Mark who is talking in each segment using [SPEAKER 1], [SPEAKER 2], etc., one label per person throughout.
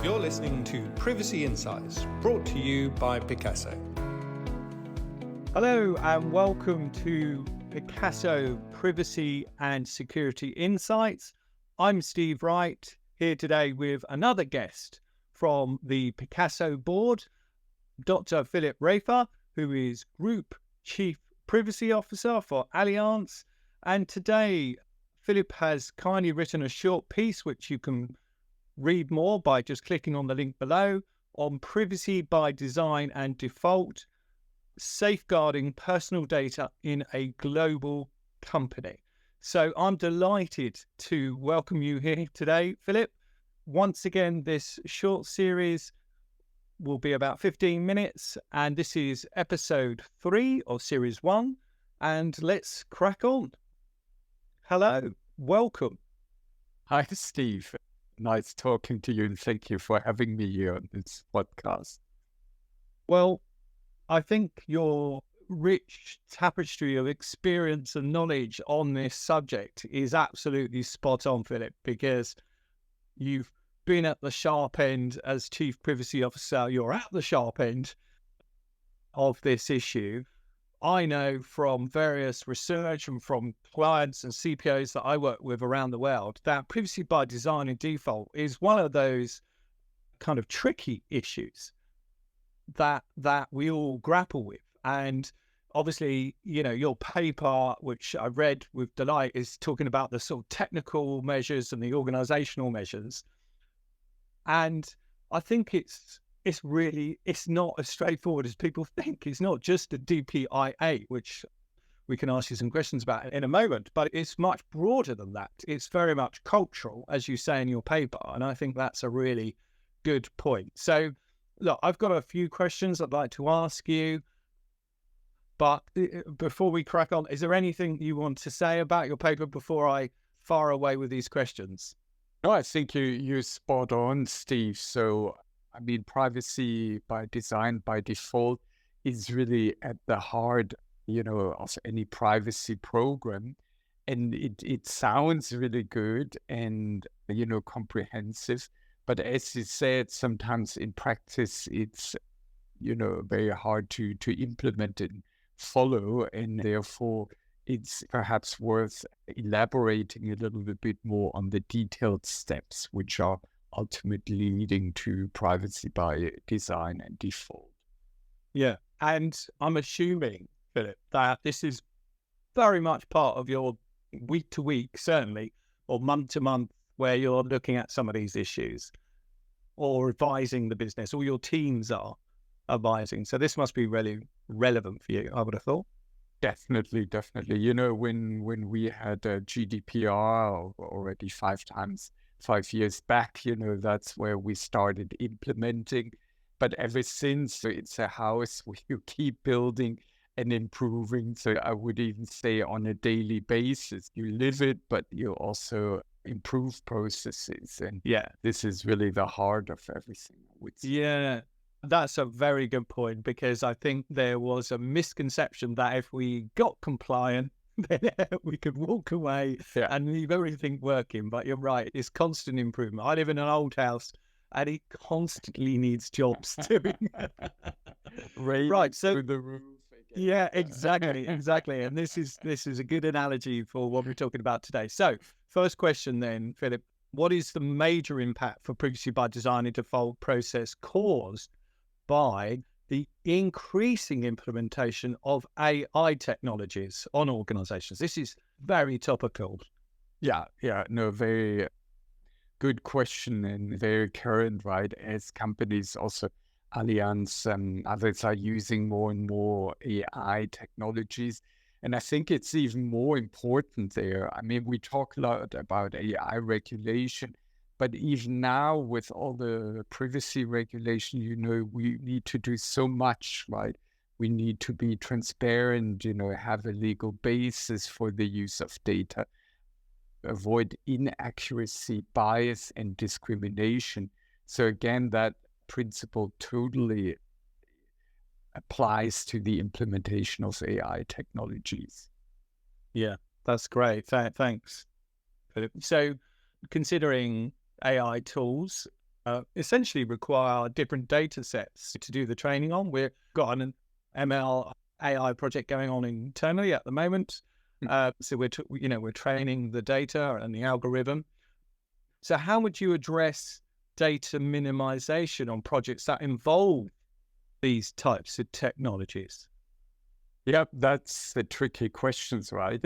[SPEAKER 1] You're listening to Privacy Insights, brought to you by Picasso.
[SPEAKER 2] Hello and welcome to Picasso Privacy and Security Insights. I'm Steve Wright, here today with another guest from the Picasso board, Dr. Philipp Raether, who is Group Chief Privacy Officer for Allianz. And today, Philipp has kindly written a short piece which you can read more by just clicking on the link below on privacy by design and default, safeguarding personal data in a global company. So I'm delighted to welcome you here today, Philipp. Once again, this short series will be about 15 minutes, and this is episode 3 of series 1. And let's crack on. Hello, welcome.
[SPEAKER 3] Hi, Steve. Nice talking to you, and thank you for having me here on this podcast.
[SPEAKER 2] Well, I think your rich tapestry of experience and knowledge on this subject is absolutely spot on, Philipp, because you've been at the sharp end as Chief Privacy Officer. You're at the sharp end of this issue. I know from various research and from clients and CPOs that I work with around the world that privacy by design and default is one of those kind of tricky issues that we all grapple with. And obviously, you know, your paper, which I read with delight, is talking about the sort of technical measures and the organizational measures. And I think it's not as straightforward as people think. It's not just a DPIA, which we can ask you some questions about in a moment, but it's much broader than that. It's very much cultural, as you say in your paper. And I think that's a really good point. So look, I've got a few questions I'd like to ask you, but before we crack on, is there anything you want to say about your paper before I fire away with these questions?
[SPEAKER 3] No, I think you're spot on, Steve. So, I mean, privacy by design, by default, is really at the heart, of any privacy program. And it sounds really good and, comprehensive. But as you said, sometimes in practice, it's, very hard to implement and follow. And therefore, it's perhaps worth elaborating a little bit more on the detailed steps, which are ultimately leading to privacy by design and default.
[SPEAKER 2] Yeah. And I'm assuming, Philipp, that this is very much part of your week to week, certainly, or month to month, where you're looking at some of these issues or advising the business, or your teams are advising. So this must be really relevant for you, I would have thought.
[SPEAKER 3] Definitely. When we had GDPR already 5 years back, that's where we started implementing. But ever since, it's a house where you keep building and improving. So I would even say on a daily basis, you live it, but you also improve processes. And this is really the heart of everything, I would say.
[SPEAKER 2] Yeah, that's a very good point, because I think there was a misconception that if we got compliant, then we could walk away and leave everything working. But you're right, it's constant improvement. I live in an old house and it constantly needs jobs doing.
[SPEAKER 3] Right, so through the roof.
[SPEAKER 2] Yeah, exactly. And this is a good analogy for what we're talking about today. So first question then, Philipp, what is the major impact for privacy by design and default process caused by the increasing implementation of AI technologies on organizations? This is very topical.
[SPEAKER 3] Very good question and very current, right? As companies, also Allianz and others, are using more and more AI technologies. And I think it's even more important there. I mean, we talk a lot about AI regulation, but even now with all the privacy regulation, we need to do so much, right? We need to be transparent, have a legal basis for the use of data, avoid inaccuracy, bias, and discrimination. So again, that principle totally applies to the implementation of AI technologies.
[SPEAKER 2] Yeah, that's great. Thanks, Philipp. So considering AI tools, essentially require different data sets to do the training on. We've got an ML AI project going on internally at the moment. So we're training the data and the algorithm. So how would you address data minimization on projects that involve these types of technologies?
[SPEAKER 3] Yeah, that's the tricky questions, right?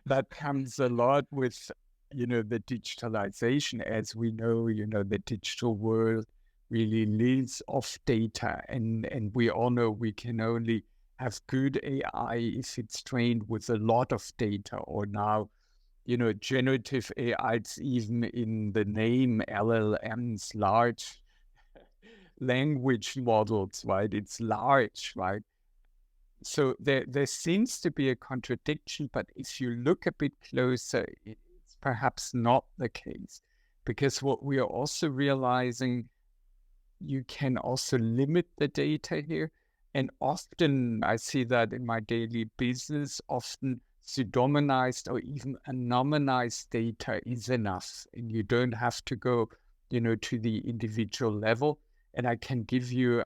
[SPEAKER 3] That comes a lot with, the digitalization. As we know, the digital world really lives off data. And we all know we can only have good AI if it's trained with a lot of data, or now, generative AI, it's even in the name LLMs, large language models, right? It's large, right? So there seems to be a contradiction, but if you look a bit closer, it's perhaps not the case. Because what we are also realizing, you can also limit the data here. And often I see that in my daily business, often pseudonymized or even anonymized data is enough. And you don't have to go, to the individual level. And I can give you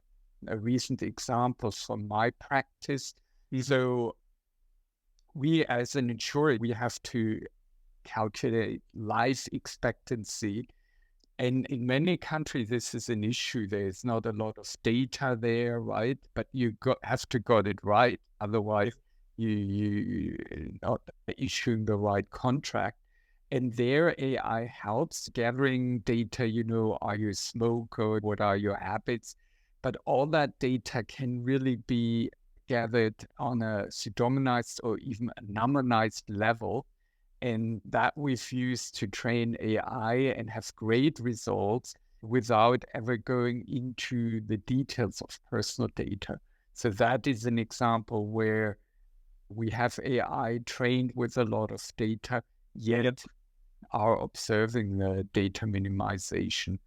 [SPEAKER 3] a recent example from my practice. So we, as an insurer, we have to calculate life expectancy. And in many countries, this is an issue. There's not a lot of data there, right? But you have to got it right. Otherwise, you're not issuing the right contract. And their AI helps gathering data, are you a smoker? What are your habits? But all that data can really be gathered on a pseudonymized or even anonymized level. And that we've used to train AI and have great results without ever going into the details of personal data. So that is an example where we have AI trained with a lot of data, yet are observing the data minimization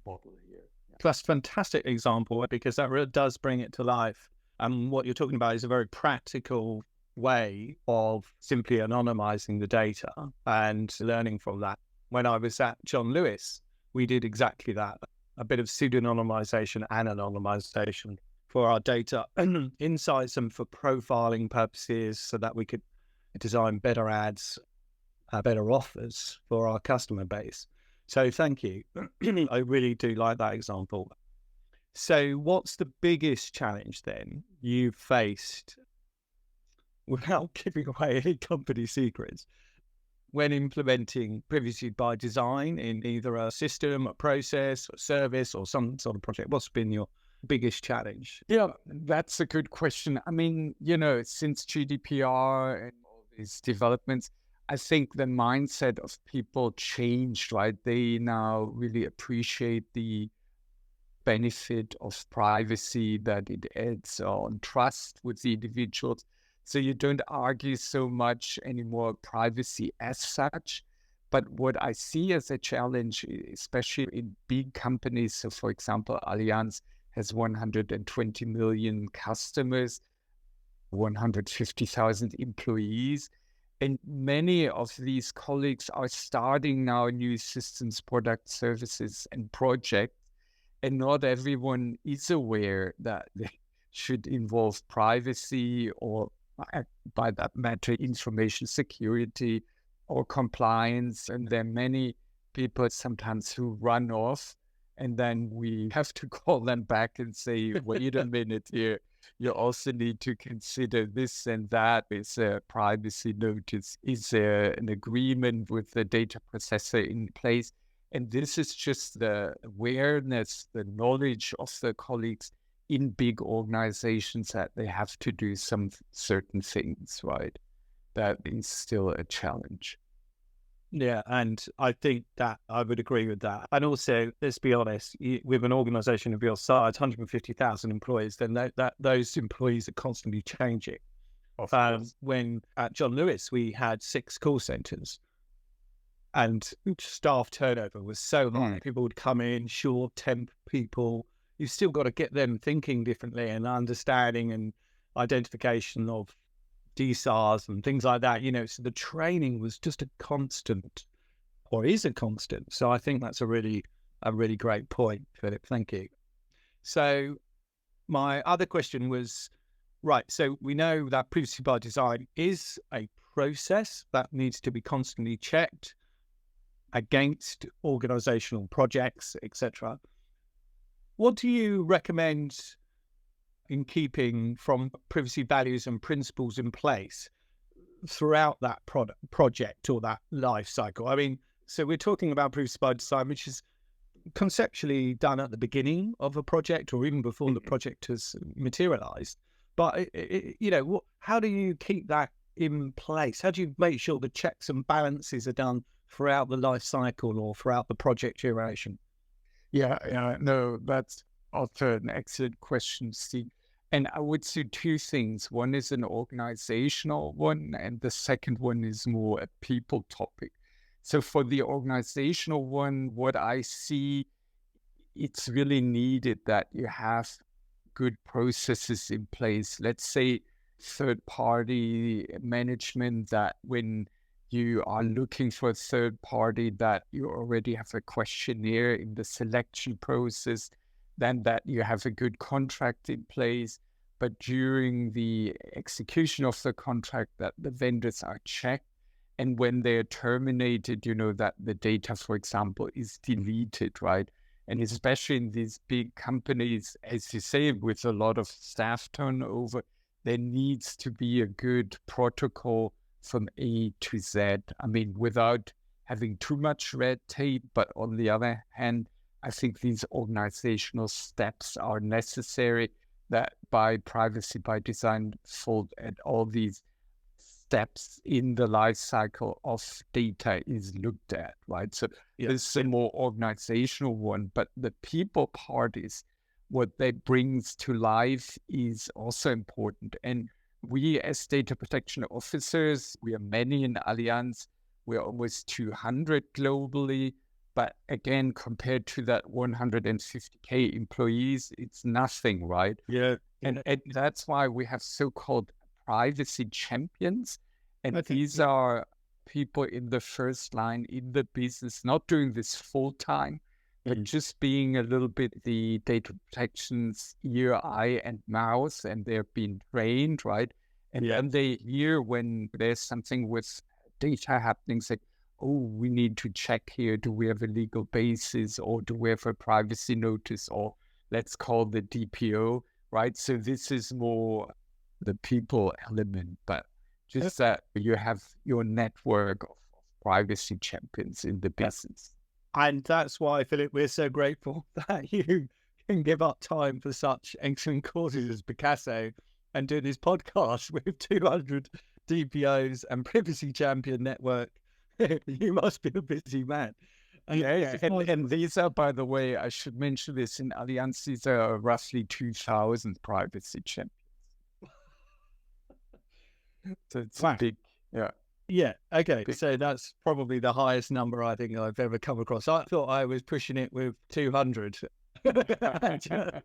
[SPEAKER 3] model here.
[SPEAKER 2] That's a fantastic example, because that really does bring it to life. And what you're talking about is a very practical way of simply anonymizing the data and learning from that. When I was at John Lewis, we did exactly that, a bit of pseudonymization and anonymization for our data insights and for profiling purposes, so that we could design better ads, better offers for our customer base. So thank you. I really do like that example. So what's the biggest challenge then you've faced, without giving away any company secrets, when implementing privacy by design in either a system, a process, a service, or some sort of project? What's been your biggest challenge?
[SPEAKER 3] Yeah, that's a good question. I mean, since GDPR and all these developments, I think the mindset of people changed, right? They now really appreciate the benefit of privacy that it adds on trust with the individuals. So you don't argue so much anymore privacy as such. But what I see as a challenge, especially in big companies, so for example, Allianz has 120 million customers, 150,000 employees. And many of these colleagues are starting now new systems, products, services, and projects. And not everyone is aware that they should involve privacy or, by that matter, information security or compliance. And there are many people sometimes who run off, and then we have to call them back and say, wait a minute here. You also need to consider this and that. Is a privacy notice? Is there an agreement with the data processor in place? And this is just the awareness, the knowledge of the colleagues in big organizations that they have to do some certain things, right? That is still a challenge.
[SPEAKER 2] Yeah, and I think that I would agree with that. And also, let's be honest, with an organization of your size, 150,000 employees, then those employees are constantly changing. When at John Lewis, we had 6 call centers, and staff turnover was so high. People would come in, short temp people. You've still got to get them thinking differently and understanding and identification of DSARs and things like that, so the training was just a constant, or is a constant. So I think that's a really a really great point, Philip. Thank you. So my other question was, right, so we know that privacy by design is a process that needs to be constantly checked against organizational projects, etc. What do you recommend in keeping from privacy values and principles in place throughout that project or that life cycle? I mean, so we're talking about privacy by design, which is conceptually done at the beginning of a project or even before the project has materialized. But, how do you keep that in place? How do you make sure the checks and balances are done throughout the life cycle or throughout the project duration?
[SPEAKER 3] Yeah, no, that's also an excellent question, Steve. And I would say two things. One is an organizational one, and the second one is more a people topic. So for the organizational one, what I see, it's really needed that you have good processes in place. Let's say third-party management, that when you are looking for a third party, that you already have a questionnaire in the selection process, then that you have a good contract in place. But during the execution of the contract, that the vendors are checked. And when they're terminated, that the data, for example, is deleted, right? And especially in these big companies, as you say, with a lot of staff turnover, there needs to be a good protocol from A to Z. I mean, without having too much red tape, but on the other hand, I think these organizational steps are necessary, that by privacy by design fold at all these steps in the life cycle of data is looked at, right? So this is a more organizational one, but the people part is what that brings to life is also important. And we as data protection officers, we are many in Allianz, we're almost 200 globally, but again, compared to that 150K employees, it's nothing, right?
[SPEAKER 2] Yeah.
[SPEAKER 3] And that's why we have so-called privacy champions. And these are people in the first line in the business, not doing this full time, but just being a little bit the data protection's ear, eye, and mouth, and they're being trained, right? And then they hear when there's something with data happening, say, oh, we need to check here. Do we have a legal basis, or do we have a privacy notice, or let's call the DPO, right? So this is more the people element, but just that you have your network of privacy champions in the business.
[SPEAKER 2] And that's why, Philip, we're so grateful that you can give up time for such excellent causes as Picasso and do this podcast with 200 DPOs and privacy champion network. You must be a busy man.
[SPEAKER 3] And these are, by the way, I should mention this, in Allianz, these are roughly 2,000 privacy champions. So it's big.
[SPEAKER 2] Yeah. Okay. So that's probably the highest number I think I've ever come across. I thought I was pushing it with 200.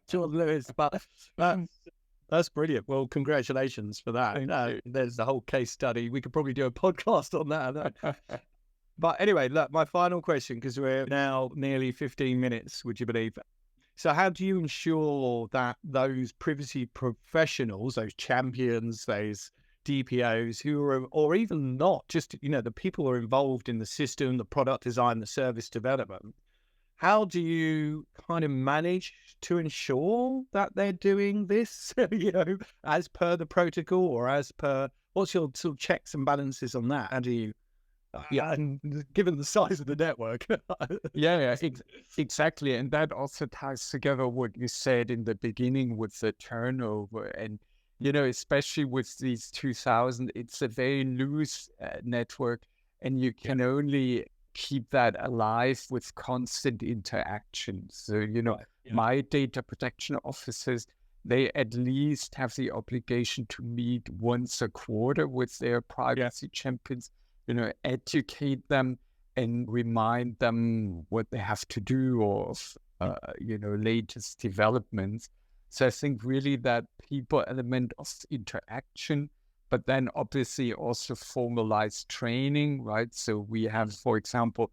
[SPEAKER 2] John Lewis, but that's brilliant. Well, congratulations for that. There's the whole case study. We could probably do a podcast on that. But anyway, look, my final question, because we're now nearly 15 minutes, would you believe? So how do you ensure that those privacy professionals, those champions, those DPOs who are, or even not, just, the people who are involved in the system, the product design, the service development, how do you kind of manage to ensure that they're doing this, as per the protocol, or as per, what's your sort of checks and balances on that? How do you, and given the size of the network.
[SPEAKER 3] Exactly. And that also ties together what you said in the beginning with the turnover. And, especially with these 2,000, it's a very loose network, and you can only keep that alive with constant interaction. So, my data protection officers, they at least have the obligation to meet once a quarter with their privacy champions, educate them and remind them what they have to do, or, latest developments. So I think really that people element of interaction, but then obviously also formalized training, right? So we have, for example,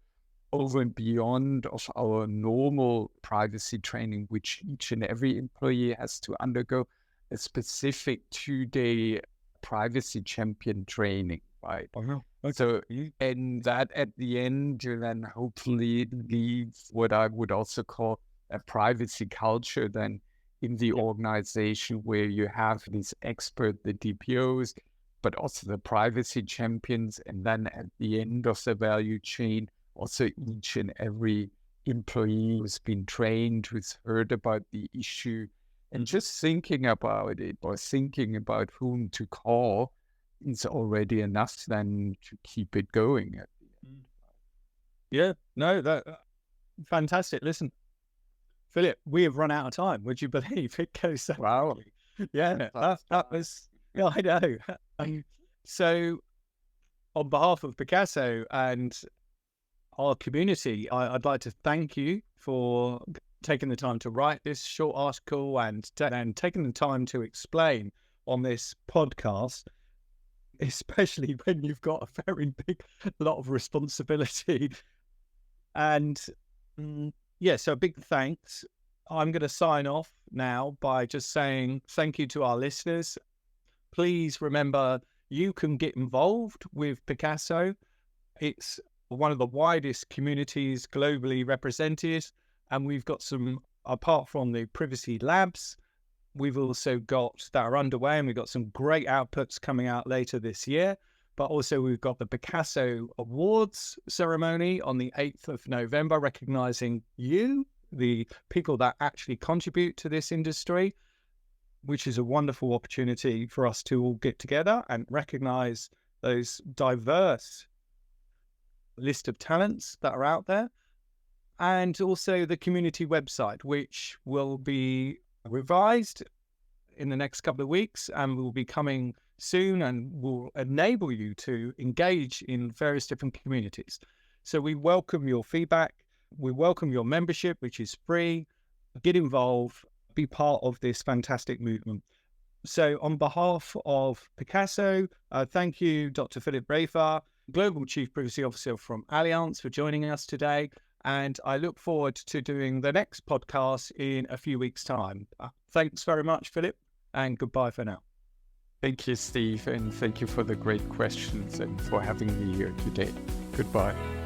[SPEAKER 3] over and beyond of our normal privacy training, which each and every employee has to undergo, a specific 2-day privacy champion training, right?
[SPEAKER 2] Okay.
[SPEAKER 3] So, and that at the end, you then hopefully leads what I would also call a privacy culture then in the organization, where you have these experts, the DPOs, but also the privacy champions. And then at the end of the value chain, also each and every employee who's been trained, who's heard about the issue, and just thinking about it or thinking about whom to call is already enough then to keep it going at the end.
[SPEAKER 2] Yeah, no, that fantastic. Listen, Philip, we have run out of time. Would you believe it goes so quickly? Yeah, that was, yeah, I know. So on behalf of Picasso and our community, I'd like to thank you for taking the time to write this short article and taking the time to explain on this podcast, especially when you've got a very big lot of responsibility. And yeah, so big thanks. I'm going to sign off now by just saying thank you to our listeners. Please remember, you can get involved with Picasso. It's one of the widest communities globally represented. And we've got some, apart from the privacy labs, we've also got that are underway, and we've got some great outputs coming out later this year. But also we've got the Picasso Awards ceremony on the 8th of November, recognizing you, the people that actually contribute to this industry, which is a wonderful opportunity for us to all get together and recognize those diverse list of talents that are out there. And also the community website, which will be revised in the next couple of weeks and will be coming soon and will enable you to engage in various different communities. So we welcome your feedback. We welcome your membership, which is free. Get involved, be part of this fantastic movement. So on behalf of Picasso, thank you, Dr. Philipp Raether, Global Chief Privacy Officer from Allianz, for joining us today. And I look forward to doing the next podcast in a few weeks' time. Thanks very much, Philip, and goodbye for now.
[SPEAKER 3] Thank you, Steve, and thank you for the great questions and for having me here today. Goodbye.